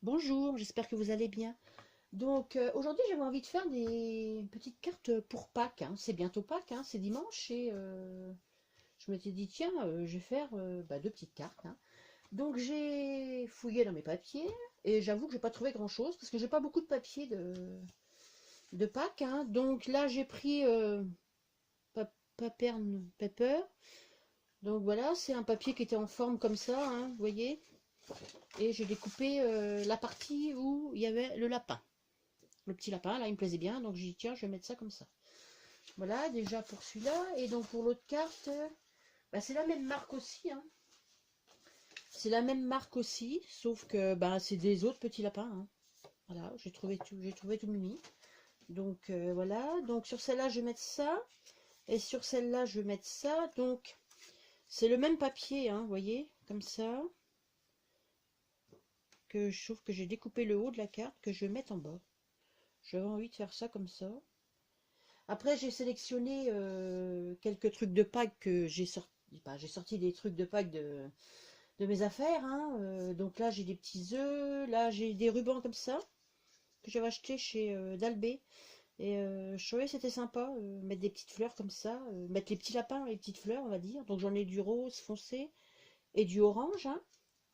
Bonjour, j'espère que vous allez bien. Donc aujourd'hui j'avais envie de faire des petites cartes pour Pâques, hein. C'est bientôt Pâques, hein, c'est dimanche et je m'étais dit tiens je vais faire deux petites cartes, hein. Donc j'ai fouillé dans mes papiers et j'avoue que j'ai pas trouvé grand chose parce que j'ai pas beaucoup de papier de Pâques, hein. Donc là j'ai pris Paper. Donc voilà, c'est un papier qui était en forme comme ça, hein, vous voyez. Et j'ai découpé la partie où il y avait le lapin. Le petit lapin, là, il me plaisait bien, donc j'ai dit, tiens, je vais mettre ça comme ça. Voilà, déjà pour celui-là. Et donc pour l'autre carte, c'est la même marque aussi, hein. C'est la même marque aussi, sauf que c'est des autres petits lapins, hein. Voilà, j'ai trouvé tout mimi. Donc voilà, donc sur celle-là, je vais mettre ça. Et sur celle-là, je vais mettre ça. Donc c'est le même papier, hein, vous voyez, comme ça. Que je trouve que j'ai découpé le haut de la carte, que je vais mettre en bas. J'avais envie de faire ça comme ça. Après, j'ai sélectionné quelques trucs de Pâques que j'ai sorti. J'ai sorti des trucs de Pâques de mes affaires, hein. Donc là, j'ai des petits œufs. Là, j'ai des rubans comme ça que j'avais acheté chez Dalbé. Et je trouvais que c'était sympa, mettre des petites fleurs comme ça, mettre les petits lapins et les petites fleurs, on va dire. Donc j'en ai du rose foncé et du orange, hein.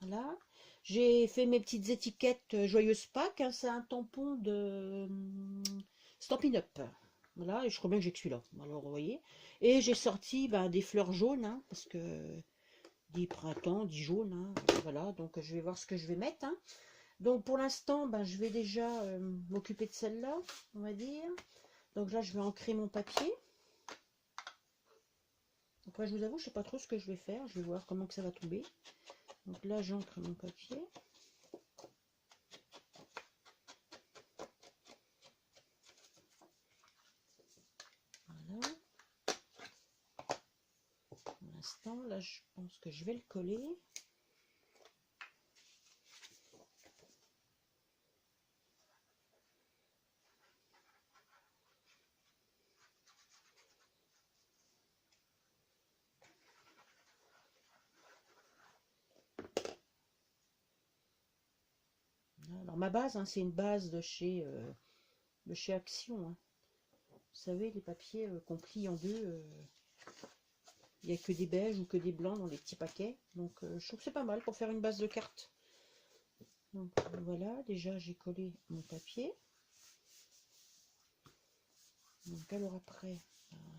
Voilà. J'ai fait mes petites étiquettes Joyeuse Pâques, hein. C'est un tampon de Stampin' Up. Voilà, et je crois bien que j'ai que celui-là. Alors, vous voyez. Et j'ai sorti des fleurs jaunes, hein, parce que dit printemps, dit jaune, hein, voilà, donc je vais voir ce que je vais mettre, hein. Donc pour l'instant, je vais déjà m'occuper de celle-là, on va dire. Donc là, je vais ancrer mon papier. Après, je vous avoue, je sais pas trop ce que je vais faire. Je vais voir comment que ça va tomber. Donc là, j'ancre mon papier. Voilà. Pour l'instant, là, je pense que je vais le coller. Alors ma base, hein, c'est une base de chez Action, hein. Vous savez, les papiers qu'on plie en deux, il n'y a que des beiges ou que des blancs dans les petits paquets. Donc je trouve que c'est pas mal pour faire une base de cartes. Donc voilà, déjà j'ai collé mon papier. Donc alors après,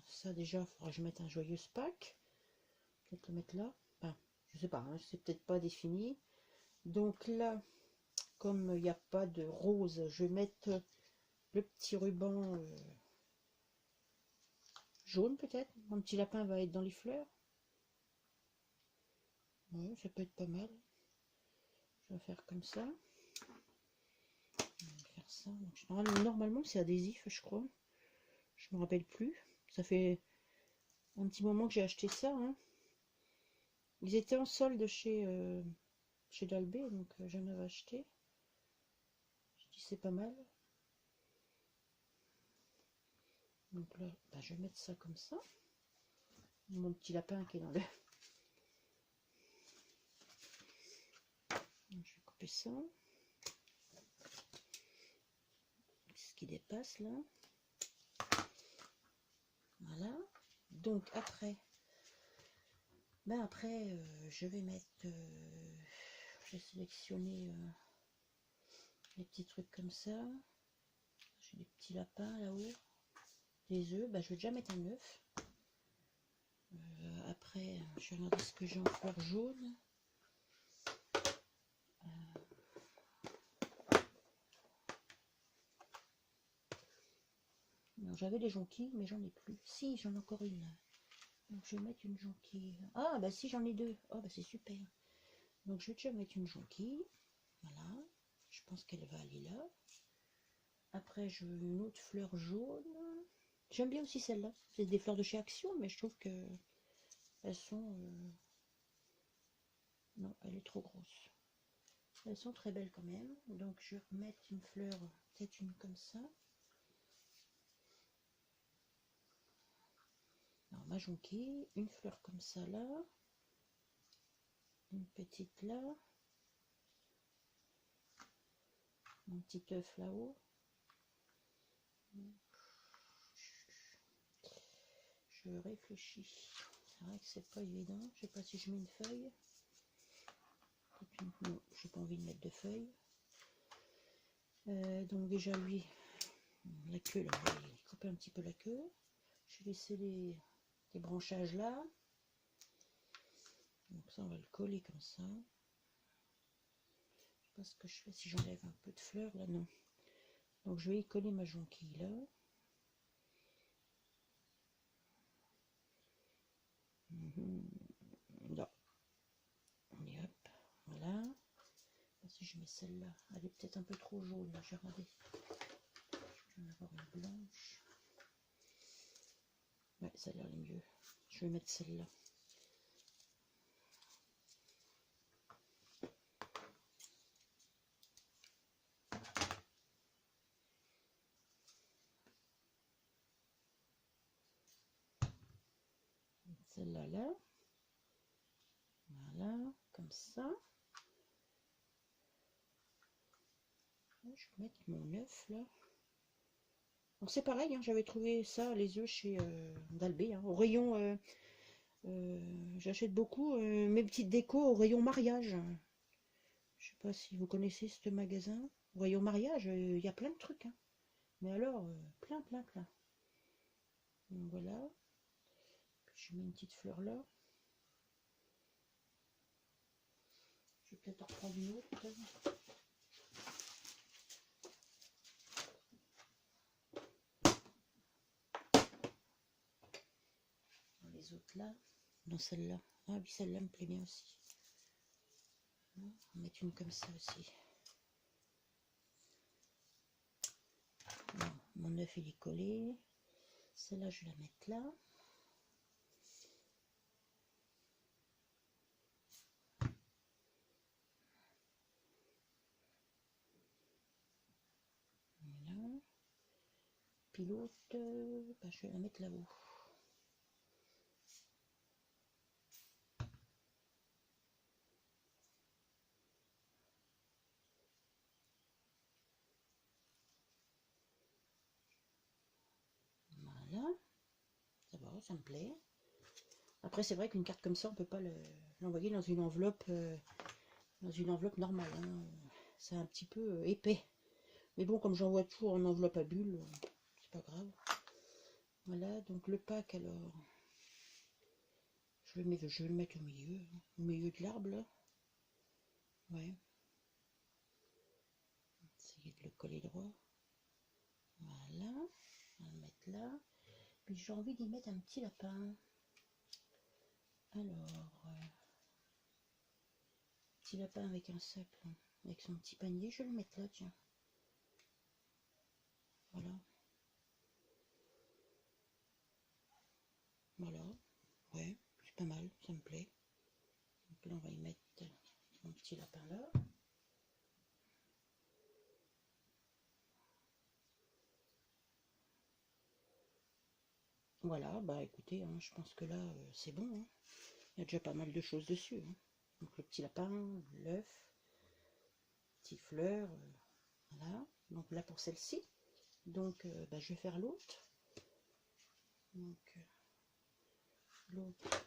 ça déjà, il faudra que je mette un joyeuse Pâques. Peut-être le mettre là. Enfin, je sais pas, hein, c'est peut-être pas défini. Donc là, comme il n'y a pas de rose, je vais mettre le petit ruban jaune peut-être. Mon petit lapin va être dans les fleurs. Ouais, ça peut être pas mal. Je vais faire comme ça. Je vais faire ça. Donc, normalement, c'est adhésif, je crois. Je me rappelle plus. Ça fait un petit moment que j'ai acheté ça, hein. Ils étaient en solde chez Dalbé, donc j'en avais acheté. Je dis c'est pas mal. Donc là, je vais mettre ça comme ça. Mon petit lapin qui est dans le... Je vais couper ça. Ce qui dépasse là. Voilà. Donc après, je vais mettre... j'ai sélectionné les petits trucs comme ça. J'ai des petits lapins là-haut. Les œufs, je vais déjà mettre un œuf. Après, je vais regarder ce que j'ai en fleurs jaunes. J'avais des jonquilles, mais j'en ai plus. Si, j'en ai encore une. Donc je vais mettre une jonquille. Ah, si, j'en ai deux. Oh, c'est super. Donc je vais déjà mettre une jonquille. Voilà. Je pense qu'elle va aller là. Après, je veux une autre fleur jaune. J'aime bien aussi celle-là. C'est des fleurs de chez Action, mais je trouve que elles sont... Non, elle est trop grosse. Elles sont très belles quand même. Donc je vais remettre une fleur, peut-être une comme ça. Alors ma jonquille, une fleur comme ça là. Une petite là. un petit œuf là-haut. Je réfléchis. C'est vrai que c'est pas évident. Je sais pas si je mets une feuille. Non, j'ai pas envie de mettre de feuilles. Donc déjà lui, la queue là, on va couper un petit peu la queue. Je vais laisser les branchages là. Donc ça on va le coller comme ça. Je sais pas ce que je fais si j'enlève un peu de fleurs là, non. Donc je vais y coller ma jonquille là. Là. Et hop, voilà. Si je mets celle-là, elle est peut-être un peu trop jaune là, j'ai regardé. Je vais en avoir une blanche. Ouais, ça a l'air mieux. Je vais mettre celle-là. Celle-là, là. Voilà, comme ça. Je vais mettre mon œuf là. Donc c'est pareil, hein, j'avais trouvé ça, les œufs chez Dalbé, hein, au rayon. J'achète beaucoup mes petites décos au rayon mariage. Je sais pas si vous connaissez ce magasin. Au rayon mariage, il y a plein de trucs. Hein. Mais alors, plein, plein, plein. Donc voilà. Puis je mets une petite fleur là. Je vais peut-être en reprendre une autre. Dans les autres là. Dans celle-là. Ah oui, celle-là me plaît bien aussi. On va mettre une comme ça aussi. Non, mon œuf il est collé. Celle-là, je vais la mettre là. Voilà. Puis l'autre, bah, je vais la mettre là-haut. Voilà. Ça va, ça me plaît. Après, c'est vrai qu'une carte comme ça, on peut pas l'envoyer dans une enveloppe normale. Hein. C'est un petit peu épais. Mais bon, comme j'envoie toujours en enveloppe à bulles, c'est pas grave. Voilà, donc le pack, alors, je vais le mettre au milieu de l'arbre, là. Ouais. Essayer de le coller droit. Voilà, on va le mettre là. Puis j'ai envie d'y mettre un petit lapin. Alors, petit lapin avec un sac, là, avec son petit panier, je vais le mettre là, tiens. Voilà. Voilà. Ouais, c'est pas mal, ça me plaît. Donc là, on va y mettre mon petit lapin là. Voilà, bah écoutez, hein, je pense que là, c'est bon. Hein. Il y a déjà pas mal de choses dessus. Hein. Donc le petit lapin, l'œuf, petite fleur, voilà. Donc là pour celle-ci. Donc bah, je vais faire l'autre. Donc l'autre.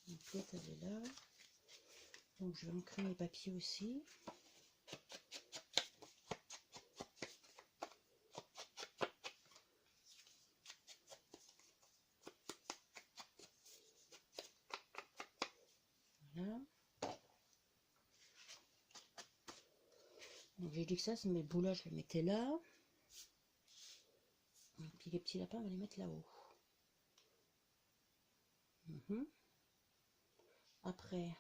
Donc l'autre elle est là. Donc je vais ancrer mes papiers aussi. Voilà. Donc j'ai dit que ça, c'est mes boules là, je les mettais là. Et puis les petits lapins, on va les mettre là-haut. Après,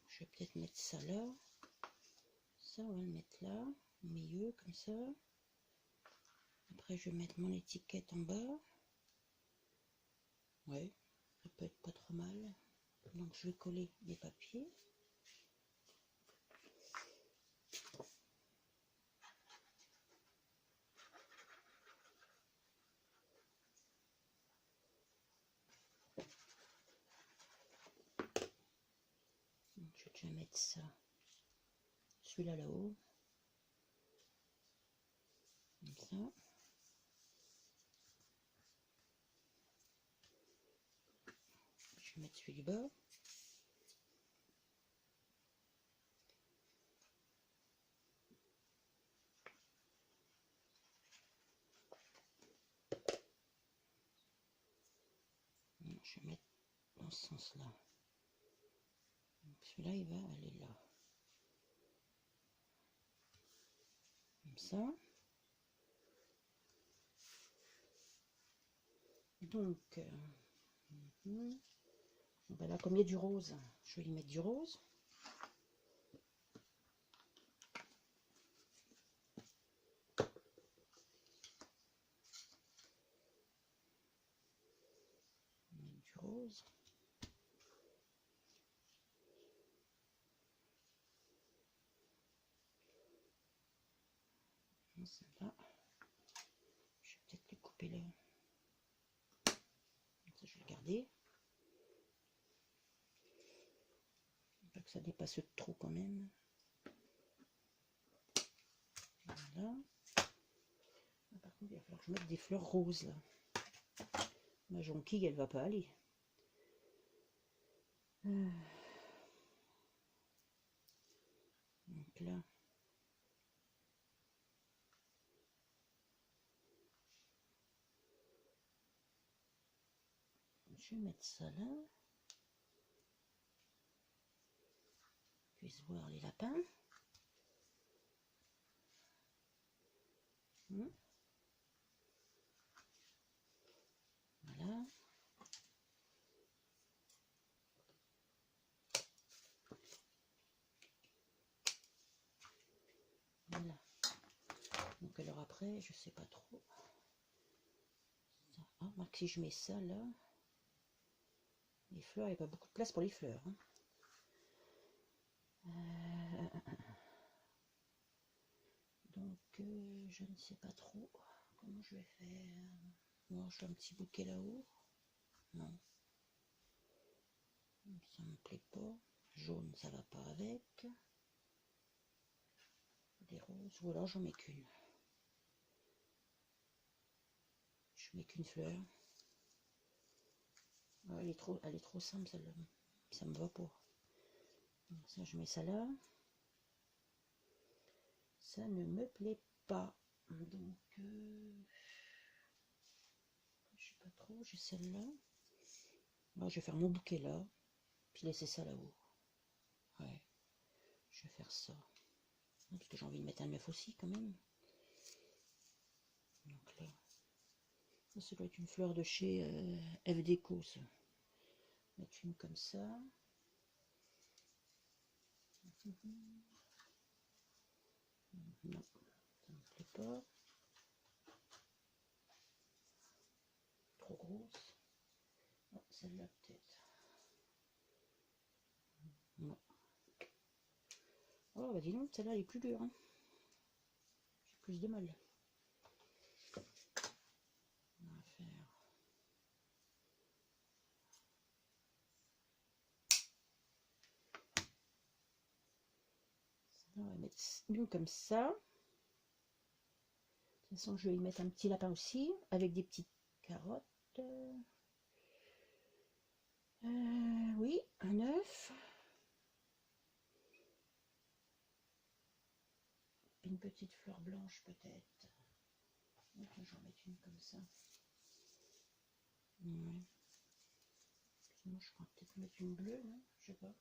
je vais peut-être mettre ça là. Ça, on va le mettre là, au milieu, comme ça. Après, je vais mettre mon étiquette en bas. Ouais, ça peut être pas trop mal. Donc, je vais coller des papiers. Donc, je vais déjà mettre ça. Celui-là là-haut. ça. Je vais mettre celui du bas. Je vais mettre dans ce sens-là. Celui-là, il va aller là. Comme ça. Donc, ben là, comme il y a du rose, je vais y mettre du rose. Du rose. Celle-là. Je vais peut-être le couper là. Ça, je vais le garder. Pas que ça dépasse trop quand même. Voilà. Par contre, il va falloir que je mette des fleurs roses là. Ma jonquille, elle va pas aller. Donc là. Je vais mettre ça là. Puisse voir les lapins. Voilà. Voilà. Donc alors après, je sais pas trop. Ah, remarque, si je mets ça là, les fleurs, il n'y a pas beaucoup de place pour les fleurs. Hein. Donc je ne sais pas trop comment je vais faire. Moi, je fais un petit bouquet là-haut. Non. Ça me plaît pas. Jaune, ça va pas avec. Des roses, ou alors j'en mets qu'une. Je mets qu'une fleur. Ah, elle est trop simple celle-là. Ça me va pas. Ça, je mets ça là. Ça ne me plaît pas. Donc, je sais pas trop. J'ai celle-là. Bon, je vais faire mon bouquet là. Puis laisser ça là-haut. Ouais. Je vais faire ça. Parce que j'ai envie de mettre un œuf aussi quand même. Donc là. Ça doit être une fleur de chez F Déco, ça. Mettre une comme ça. Non, ça me plaît pas. Trop grosse. Oh, celle-là peut-être. Non. Oh bah dis donc, celle-là elle est plus dure. Hein. J'ai plus de mal. On va faire. On va mettre une comme ça. De toute façon, je vais y mettre un petit lapin aussi, avec des petites carottes. Oui, un œuf. Une petite fleur blanche peut-être. J'en mets une comme ça. Ouais. Sinon, je pourrais peut-être mettre une bleue, non? Je sais pas.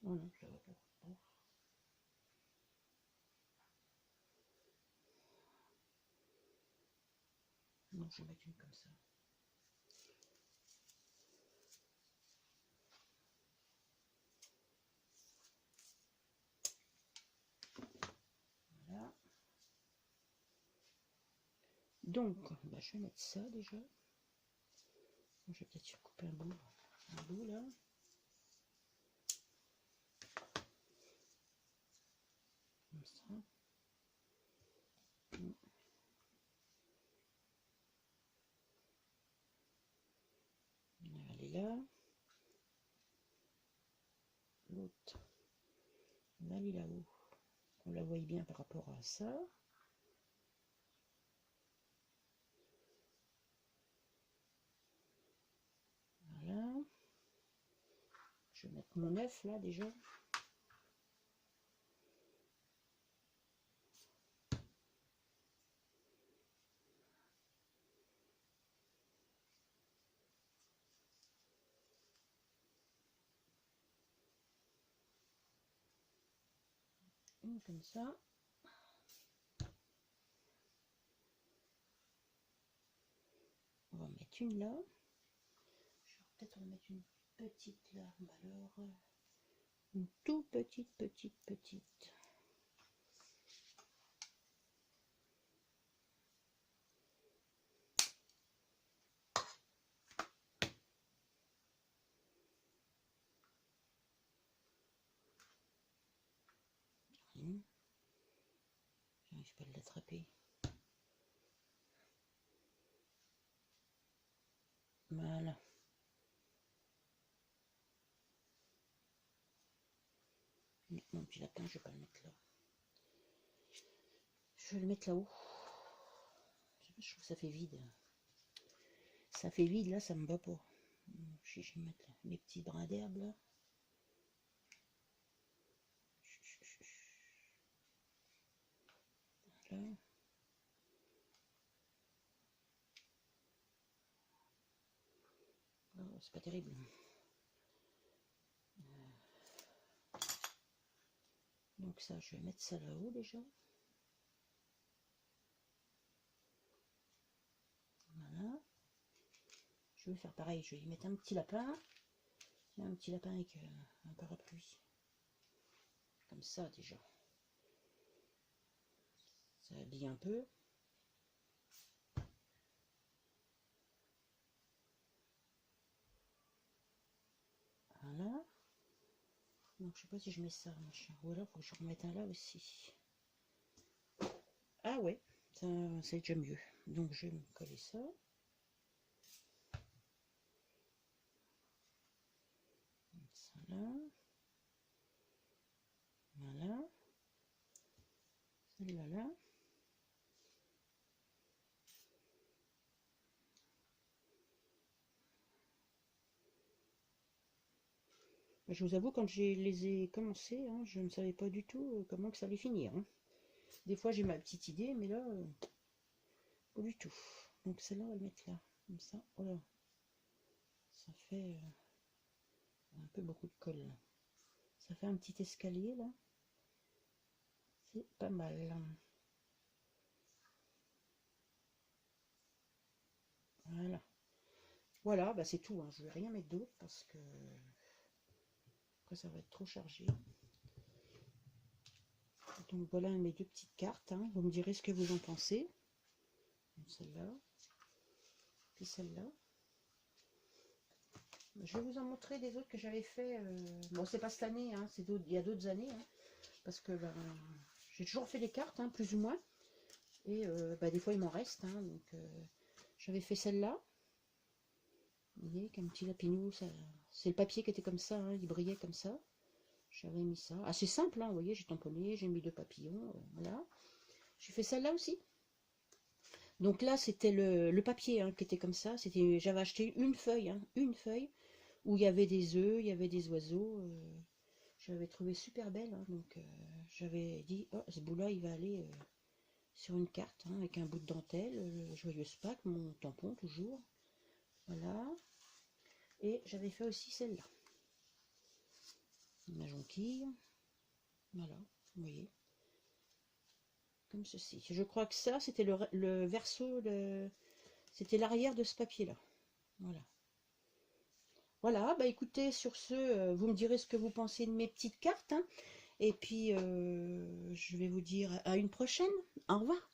Oh non, ça va pas. Oh. Non, je vais mettre une comme ça. Voilà. Donc, bah, je vais mettre ça déjà. Je vais peut-être surcouper un bout là. Comme ça. On va aller là. L'autre, on va aller là-haut. On la voit bien par rapport à ça. Je vais mettre mon œuf là déjà. Une comme ça. On va en mettre une là. Je vais peut-être en mettre une petite là. Alors, une toute petite. J'arrive pas à l'attraper. Voilà. Mon petit lapin, je vais pas le mettre là. Je vais le mettre là-haut. Je trouve que ça fait vide. Ça fait vide là, ça me va pas. Je vais mettre les petits brins d'herbe là. Voilà. Oh, c'est pas terrible. Donc ça, je vais mettre ça là-haut déjà. Voilà. Je vais faire pareil, je vais y mettre un petit lapin. Un petit lapin avec un parapluie. Comme ça déjà. Ça habille un peu. Voilà. Donc je sais pas si je mets ça, machin. Ou alors faut que je remette un là aussi. Ah ouais, ça c'est déjà mieux. Donc je vais me coller ça. Ça là. Voilà. Celle-là là. Je vous avoue, quand je les ai commencés, hein, je ne savais pas du tout comment que ça allait finir. Hein. Des fois j'ai ma petite idée, mais là, pas du tout. Donc celle-là, on va le mettre là, comme ça. Voilà. Ça fait un peu beaucoup de colle. Là. Ça fait un petit escalier là. C'est pas mal. Voilà. Voilà, bah c'est tout. Hein. Je vais rien mettre d'autre parce que après ça va être trop chargé. Donc voilà mes deux petites cartes. Hein. Vous me direz ce que vous en pensez. Celle-là. Puis celle-là. Je vais vous en montrer des autres que j'avais fait. Bon, c'est pas cette année, hein, c'est il y a d'autres années. Hein, parce que ben, j'ai toujours fait les cartes, hein, plus ou moins. Et ben, des fois, il m'en reste. Hein, donc, j'avais fait celle-là. Vous voyez, qu'un petit lapinou. C'est le papier qui était comme ça. Hein, il brillait comme ça. J'avais mis ça. Assez simple, hein, vous voyez, j'ai tamponné, j'ai mis 2 papillons. Voilà. J'ai fait celle-là aussi. Donc là, c'était le papier hein, qui était comme ça. J'avais acheté une feuille, hein, où il y avait des œufs, il y avait des oiseaux. J'avais trouvé super belle. Hein, donc j'avais dit, oh, ce bout-là, il va aller sur une carte hein, avec un bout de dentelle. Joyeuse Pâques, mon tampon toujours. Voilà. Et j'avais fait aussi celle-là. Ma jonquille. Voilà, vous voyez. Comme ceci. Je crois que ça, c'était le verso, c'était l'arrière de ce papier-là. Voilà. Voilà, bah écoutez, sur ce, vous me direz ce que vous pensez de mes petites cartes. Hein, et puis, je vais vous dire à une prochaine. Au revoir.